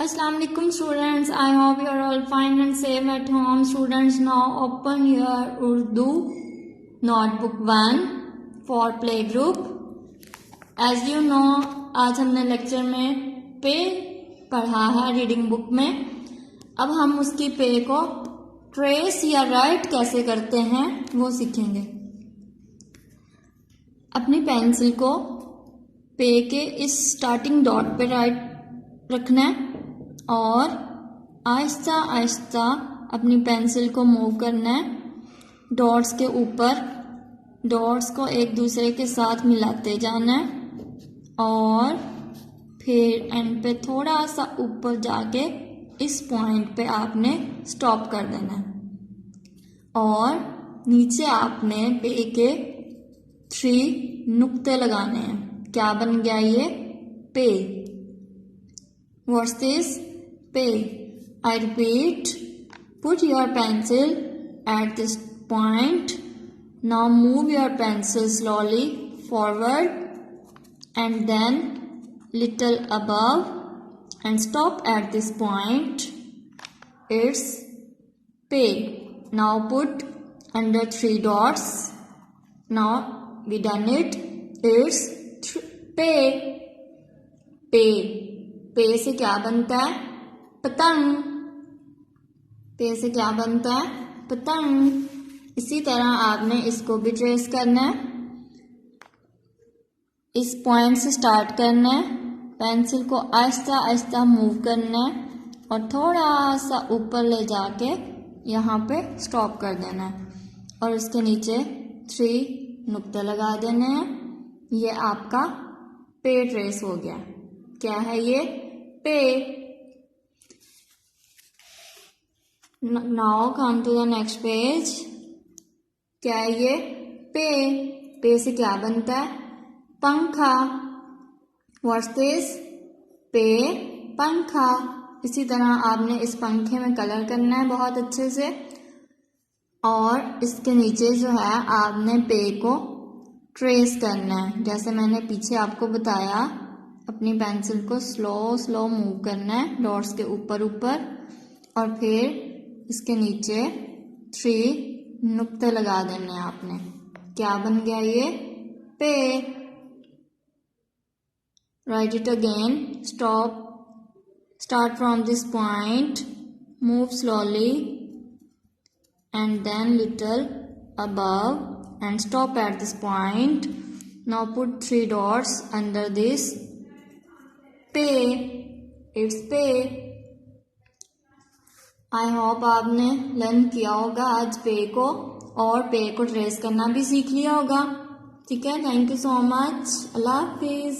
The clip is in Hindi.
Assalamu alaikum students. I hope you are all fine and safe at home. Students, now open your Urdu notebook 1 for playgroup. As you know, आज हमने लेक्चर में पे पढ़ा है रीडिंग बुक में. अब हम उसकी पे को ट्रेस या राइट कैसे करते हैं वो सीखेंगे. अपनी पेंसिल को पे के इस स्टार्टिंग डॉट पे राइट रखना है और आहिस्ता आहिस्ता अपनी पेंसिल को मूव करना है डॉट्स के ऊपर. डॉट्स को एक दूसरे के साथ मिलाते जाना है और फिर एंड पे थोड़ा सा ऊपर जाके इस पॉइंट पे आपने स्टॉप कर देना है और नीचे आपने पे के 3 नुक्ते लगाने हैं. क्या बन गया ये? पे. What's this? Pe. I repeat, put your pencil at this point. Now move your pencil slowly forward and then little above and stop at this point. It's pe. Now put under 3 dots. Now we done it. It's pe. Pe. पे से क्या बनता है? पतंग. पे से क्या बनता है? पतंग. इसी तरह आपने इसको भी ट्रेस करना है. इस पॉइंट से स्टार्ट करना है. पेंसिल को आहिस्ता आहिस्ता मूव करना है और थोड़ा सा ऊपर ले जाके यहाँ पे स्टॉप कर देना है और इसके नीचे 3 नुक्ते लगा देने हैं. ये आपका पे ट्रेस हो गया. क्या है ये? पे. Now come to the next page. क्या है ये? पे. पे से क्या बनता है? पंखा. What's this? पे. पंखा. इसी तरह आपने इस पंखे में कलर करना है बहुत अच्छे से और इसके नीचे जो है आपने पे को ट्रेस करना है. जैसे मैंने पीछे आपको बताया, अपनी पेंसिल को स्लो मूव करना है डॉट्स के ऊपर और फिर इसके नीचे 3 नुक्ते लगा देने हैं आपने. क्या बन गया ये? पे. Right it again. Start from this point, move slowly and then little above and stop at this point. Now put 3 dots under this. पे. It's पे. आई होप आपने लर्न किया होगा आज पे को और पे को ट्रेस करना भी सीख लिया होगा. ठीक है. Thank you so much. Allah Hafiz.